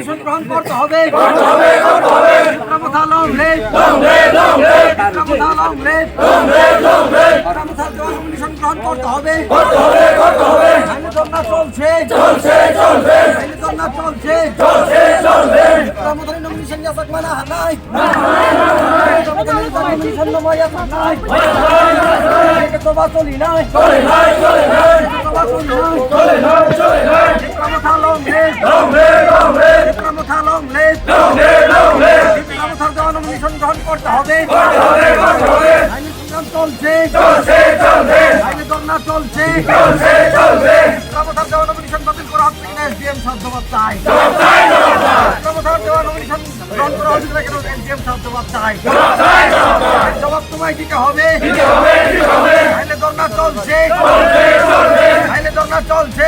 Nomination গ্রহণ করতে হবে লং লেট নমিনেশন গ্রহণ করতে হবে ধর্ণা চলছে নমিনেশন মানা নাই চলি নাই নমিনেশন গ্রহণ করতে হবে চলছে ধর্ণা চলছে নমিনেশন বাতিল করা হচ্ছে কিনা এসডিএম জবাব চাই নমিনেশন গ্রহণ করা হচ্ছে না কেন এসডিএম জবাব চাই জবাব তোমায় দিতে হবে ধর্ণা চলছে ধর্ণা চলছে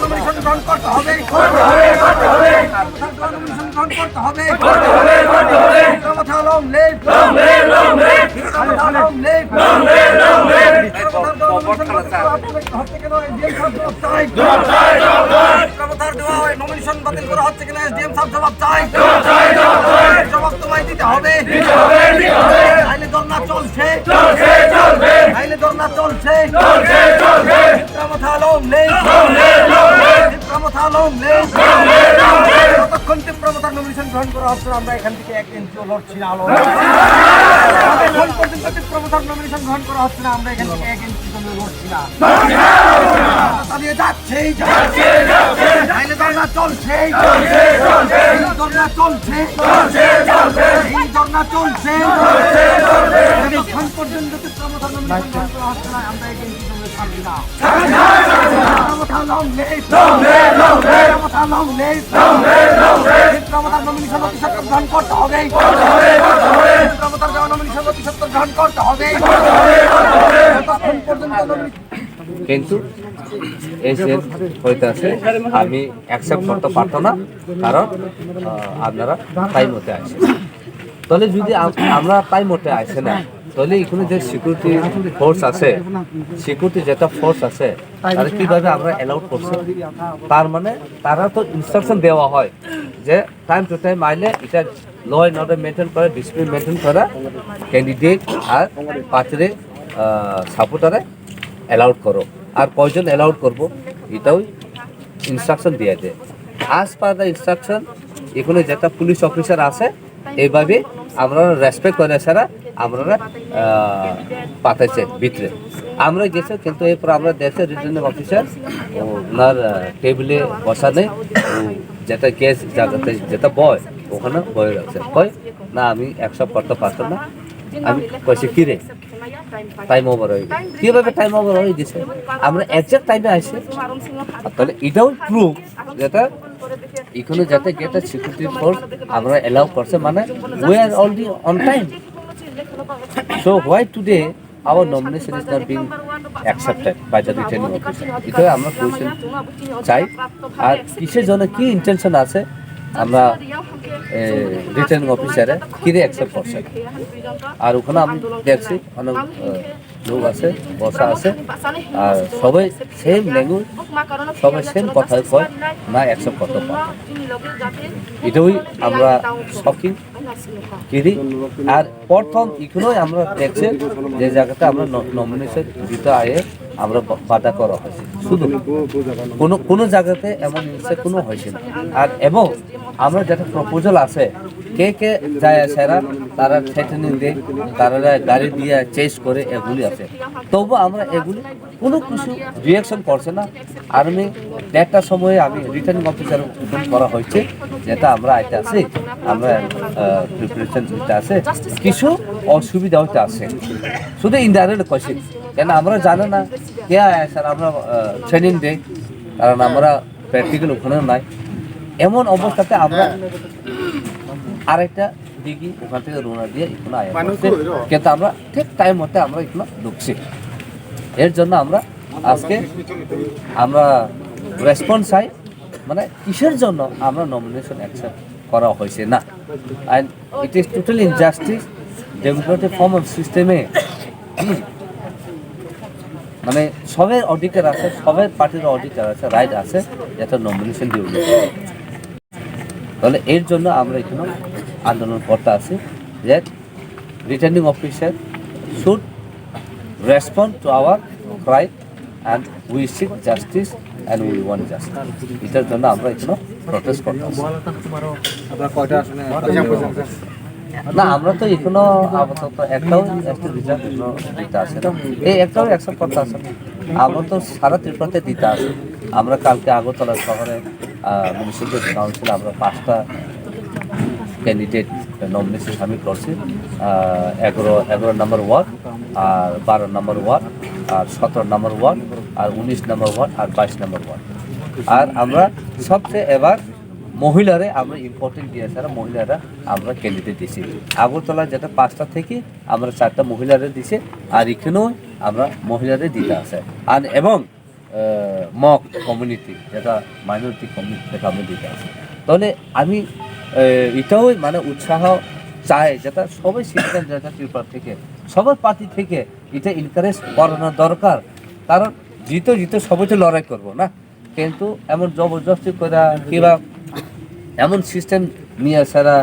নমিনেশন গ্রহণ করতে হবে নমিনেশন বাতিল করা হচ্ছে কিনা এসডিএম সাহেব জবাব চাই জবাব তোমায় দিতে হবে আইনে ধর্ণা চলছে যতক্ষণ তীব্রতার নমিনেশন গ্রহণ করা হচ্ছে আমরা এখান থেকে এক ইঞ্চিও লড়ছি না তীব্রতার নমিনেশন গ্রহণ করা হচ্ছে না আমরা এখান থেকে এক ইঞ্চি লড়ছি না চালিয়ে যাচ্ছে ধর্ণা চলছে ধর্ণা চলছে যতক্ষণ পর্যন্ত তীব্রতার নমিনেশন গ্রহণ করা হচ্ছে না আমরা এক ইঞ্চি ছাড়ছি না গ্রহণ করতে হবে গ্রহণ করতে হবে কিন্তু এসে হইতেছে আমি অ্যাকসেপ্ট করতে পারতো না, কারণ আপনারা টাইম মতে আসে। তাহলে যদি আমরা টাইম মতে আসে না, তাহলে এখানে যে সিকিউরিটি ফোর্স আছে, সিকিউরিটি যেটা ফোর্স আছে তারা কীভাবে আমরা অ্যালাউড করছি? তার মানে তারা তো ইনস্ট্রাকশন দেওয়া হয় যে টাইম টু টাইম আইলে এটা ল অ্যান্ড অর্ডার মেনটেন করে, ডিসিপ্লিন মেনটেন করা, ক্যান্ডিডেট আর পাত্রে সাপোর্টারে অ্যালাউড করো, আর কয়জন অ্যালাউড করবো এটাও ইনস্ট্রাকশন দিয়ে দেয়। আজ পার দ্য ইনস্ট্রাকশন এখানে যেটা পুলিশ অফিসার আছে এইভাবে আমরা রেসপেক্ট করে ছাড়া আমরা পাঠাইছে ভিতরে আমরা গেছে, কিন্তু এরপর আমরা দেশের রিটার্নিং অফিসার ওনার টেবিলে বসা নেই, যেটা গ্যাস জায়গাতে যেটা বয় ওখানে বয়ে রাখছে, কয় না আমি একসব করতে পারতাম না। আমি কয়েছি কিরে টাইম ওভার হয়ে গেছে, কীভাবে টাইম ওভার হয়ে গেছে? আমরা একজ্যাক্ট টাইমে আসি, তাহলে এটাও প্রুফ যেটা এখানে যাতে গেটা সিকিউরিটি ফোর্স আমরা অ্যালাউ করছে, মানে we are already on time. So why today our nomination is not being accepted by the returning officer? এটাই আমরা কোয়েশ্চেন চাই। আর কিসের জন্য কি ইন্টেনশন আছে আমরা রিটার্নিং অফিসারে কিরে অ্যাকসেপ্ট করছে? আর ওখানে আমি দেখছি অনেক লোক আছে, বসা আছে, আর সবাই সেম ল্যাঙ্গুয়েজ, সবাই সেম কথায় কয় না অ্যাকসেপ্ট করতে পারে। এটাই আমরা শকিং কিরি। আর প্রথম এখানেই আমরা দেখছি যে জায়গাটা আমরা নমিনেশন দিতে আয়ে আমরা বাধা করা হয়েছে, শুধু কোনো জায়গাতে এমন জিনিসে কোনো হয়েছে না। আর এবং আমরা যেটা প্রপোজাল আছে কে কে যায় সেরা তারা থ্রেটেনিং দেয়, তারা গাড়ি দিয়ে চেস করে, এগুলি আছে। তবু আমরা এগুলি কোনো কিছু রিয়াকশন করছে না। আর্মি দেড়টার সময়ে আমি রিটার্নিং অফিসার ফোন করা হয়েছে, যেটা আমরা আইতে আছি, আমরা প্রিপারেশন যেটা আছে, কিছু অসুবিধা হইতে আছে, শুধু ইনডাইরেক্ট কোয়েশ্চেন, কেন আমরা জানি না কে আয় স্যার, আমরা ট্রেনিং দেই, কারণ আমরা প্র্যাকটিক্যাল ওখানেও নাই। এমন অবস্থাতে আমরা আরেকটা দিঘি ওখান থেকে রোনা দিয়ে এখানে আয়া করছে, কিন্তু আমরা ঠিক টাইম মতো আমরা এখানে ঢুকছি। এর জন্য আমরা আজকে আমরা রেসপন্স চাই, মানে কিসের জন্য আমরা নমিনেশন অ্যাকসেপ্ট করা হয়েছে না। And it is totally injustice. Democratic form of সিস্টেমে মানে সবের অধিকার আছে, সবের পার্টির অধিকার আছে, রাইট আছে যেটা নমিনেশন দিয়ে উঠে। তাহলে এর জন্য আমরা এখানে আন্দোলন করতে আছি যে returning officer should respond to our cry and we seek justice and we want justice. এটার জন্য আমরা এখানে প্রটেস্ট করতে আছি। না, আমরা তো এখনো আপাতত একটাও একটা রিজাল্ট দিতে আসে না, এই একটাও অ্যাকসেপ্ট করতে আসে না। আমরা তো সারা ত্রিপুরাতে দিতে আসি। আমরা কালকে আগরতলা শহরে মিউনিসিপ্যাল কাউন্সিলে আমরা 5টা ক্যান্ডিডেট নমিনেশন সাবমিট করছি। 11 নম্বর ওয়ার্ড, আর 12 নম্বর ওয়ার্ড, আর 17 নম্বর ওয়ার্ড, আর 19 নম্বর ওয়ার্ড, আর 22 নম্বর ওয়ার্ড। আর আমরা সবচেয়ে এবার মহিলারে আমরা ইম্পর্টেন্ট দিয়েছি, আর মহিলারা আমরা ক্যান্ডিডেট দিয়েছি। আগরতলা যেটা 5টা থেকে আমরা 4টা মহিলারে দিছি, আর এখানেও আমরা মহিলারে দিতে আছে। আর এবং মক কমিউনিটি যেটা মাইনরিটি কমিউনিটি যেটা আমরা দিতে আছে। তাহলে আমি এটাও মানে উৎসাহ চাই যেটা সবাই শিখবেন, যেটা ত্রিপুরা থেকে সবার পার্টি থেকে এটা এনকারেজ করানো দরকার। কারণ জিতো সবাই তো লড়াই করবো না, কিন্তু এমন জবরদস্তি করা কিংবা এমন সিস্টেম নিয়ে সারা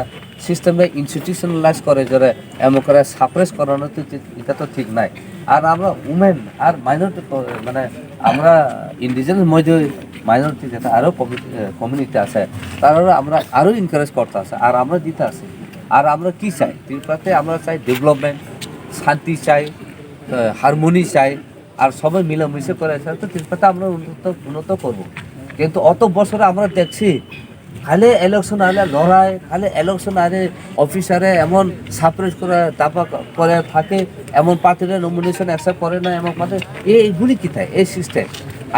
সিস্টেমে ইনস্টিটিউশনালাইজ করে যারা এমন করে সাপ্রেস করানো তো এটা তো ঠিক নাই। আর আমরা উমেন আর মাইনরিটি মানে আমরা ইন্ডিজিনাস মাইনরিটি যেটা আরও কমিউনিটি আছে তারা আমরা আরও এনকারেজ করতে আছে, আর আমরা দিতে আছি। আর আমরা কি চাই ত্রিপুরাতে? আমরা চাই ডেভেলপমেন্ট, শান্তি চাই, হারমোনি চাই, আর সবাই মিলেমিশে করে তো ত্রিপুরাতে আমরা উন্নত করবো। কিন্তু অত বছরে আমরা দেখছি খালি ইলেকশন আলে লড়াই, খালি ইলেকশন আলে অফিসারে এমন সাপ্রেস করে দাবা করে থাকে, এমন পার্টির নমিনেশন অ্যাকসেপ্ট করে না, এমন পার্টি এইগুলি কী থাকে এই সিস্টেম।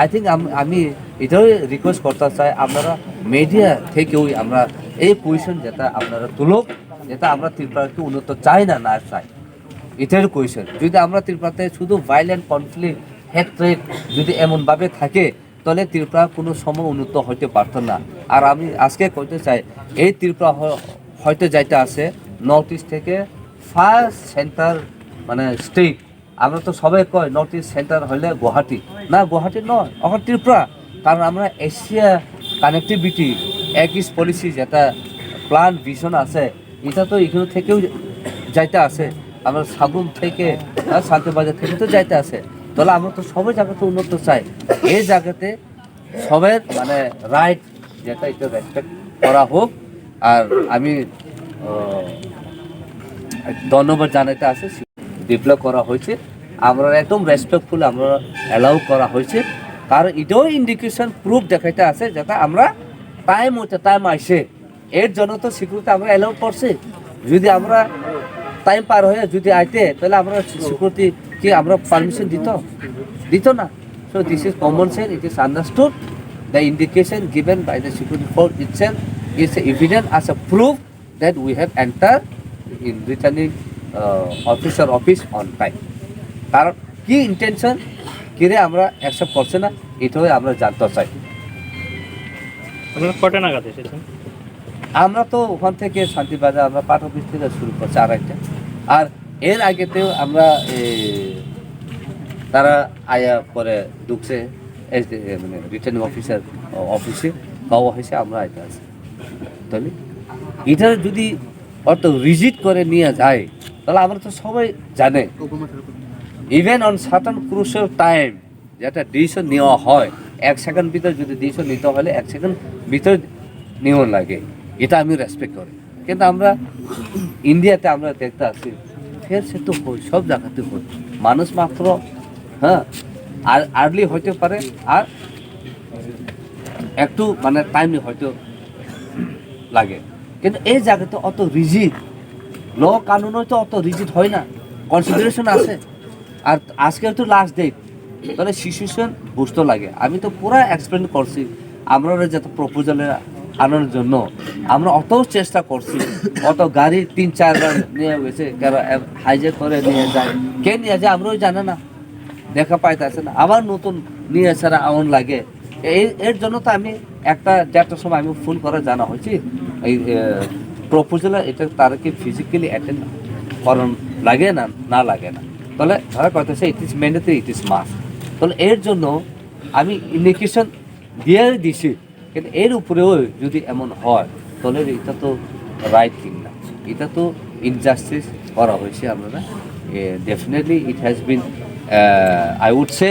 আই থিঙ্ক আমি এটাও রিকোয়েস্ট করতে চাই আপনারা মিডিয়া থেকেও আমরা এই কোয়েশন যেটা আপনারা তুলো, যেটা আমরা ত্রিপুরাকে উন্নত চাই না না চাই, এটার কোয়েশন। যদি আমরা ত্রিপুরাতে শুধু ভাইলেন্ট কনফ্লিক্ট হ্যাট্রেট যদি এমনভাবে থাকে তাহলে ত্রিপুরা কোনো সময় উন্নত হতে পারতো না। আর আমি আজকে কইতে চাই এই ত্রিপুরা হয়তো যাইতে আছে নর্থ ইস্ট থেকে ফার্স্ট সেন্টার মানে স্টেট। আমরা তো সবাই কয় নর্থ ইস্ট সেন্টার হলে গুয়াহাটি, না গুয়াহাটি নয়, এখন ত্রিপুরা। কারণ আমরা এশিয়া কানেক্টিভিটি এক ইস্ট পলিসি যেটা প্ল্যান ভিশন আছে এটা তো এখানে থেকেও যাইতে আছে, আমরা সাবরুম থেকে শান্তিবাজার থেকে তো যাইতে আছে। তাহলে আমরা তো সবাই জায়গাতে উন্নত চাই, এই জায়গাতে সবের মানে রাইট যেটা এটা রেসপেক্ট করা হোক। আর আমি ধন্যবাদ জানাইতে আছে ডেভেলপ করা হয়েছে, আমরা একদম রেসপেক্টফুল আমরা অ্যালাউ করা হয়েছে। কারণ এটাও ইন্ডিকেশন প্রুফ দেখাইতে আছে যেটা আমরা টাইম হচ্ছে টাইম আসে, এর জন্য তো সিকিউরিটি আমরা অ্যালাউ করছি। যদি আমরা টাইম পার হয়ে যদি আইতে তাহলে আমরা সিকিউরিটি কি আমরা পারমিশন দিত না। So this is common sense, it is understood. The indication given by the security force itself is evident as a proof that we have entered in returning officer office on time. কারণ কি intention কিরে আমরা accept করছে না এটাই আমরা জানতে চাই। আপনারা কটা নাগাদ এসেছেন? আমরা তো ওখান থেকে শান্তিবাজার আমরা পার্ট অফিস থেকে শুরু করছি আড়াইটা। আর এর আগেতেও আমরা তারা আয়া পরে ঢুকছে মানে রিটার্নিং অফিসার অফিসে পাওয়া হয়েছে, আমরা আইতে আছি। তাহলে এটা যদি অত রিজিট করে নিয়ে যায় তাহলে আমরা তো সবাই জানে even on certain crucial time যেটা ডিসিশন নেওয়া হয় 1 সেকেন্ড ভিতরে যদি ডিসিশন নিতে হলে 1 সেকেন্ড ভিতরে নেওয়া লাগে, এটা আমি রেসপেক্ট করি। কিন্তু আমরা ইন্ডিয়াতে আমরা দেখতে আসি ফের সে তো হয় সব জায়গাতে হয়, মানুষ মাত্র আর আর্লি হইতে পারে আর একটু মানে টাইমলি হয়তো লাগে, কিন্তু এই জায়গাতে অত রিজিড ল কানুন তো অত রিজিড হয় না, কনসিডারেশন আছে। আর আজকে তো লাস্ট ডেট, তাহলে সিচুয়েশন বুঝতে লাগে। আমি তো পুরো এক্সপ্লেন করছি আমরা যত প্রপোজালে আনার জন্য আমরা অত চেষ্টা করছি, অত গাড়ি 3-4 বার নিয়ে গেছে, হাইজ্যাক করে নিয়ে যায়, কে নিয়ে যায় আমরাও জানে না, দেখা পাইতেছে না, আবার নতুন নিয়ে ছাড়া এমন লাগে। এর জন্য তো আমি 1-1.5টার সময় আমি ফোন করে জানা হয়েছি এই প্রপোজাল এটা তারা কি ফিজিক্যালি অ্যাটেন্ড করান লাগে না লাগে না। তাহলে তারা কইতেছে it is mandatory, it is must. তাহলে এর জন্য আমি ইন্ডিকেশন দিয়ে দিছি, কিন্তু এর উপরেও যদি এমন হয় তাহলে এটা তো রাইট থিং না, এটা তো ইনজাস্টিস করা হয়েছে। আপনারা definitely it has been I would say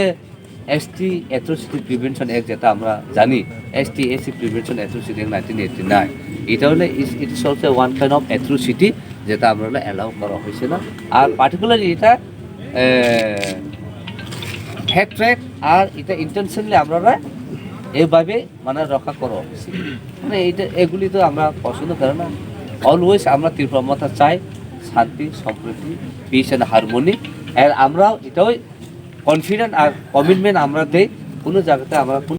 ST atrocity prevention act, যেটা আমরা জানি ST SC prevention atrocity act 1989, এটা হলে it is also one kind of atrocity, যেটা আমরা অ্যালাউ করা হয়েছে না। আর পার্টিকুলারলি এটা হ্যাট্রেক আর এটা ইন্টেনশনালি আমরা এইভাবে মানে রক্ষা করা হয়েছে, মানে এটা এগুলি তো আমরা পছন্দ করি না। অলওয়েজ আমরা তীব্রমতা চাই, শান্তি, সম্প্রীতি, পিস অ্যান্ড হারমোনি। আর আমরাও এটাও কনফিডেন্ট আর কমিটমেন্ট আমরা দেই, কোনো জায়গাতে আমরা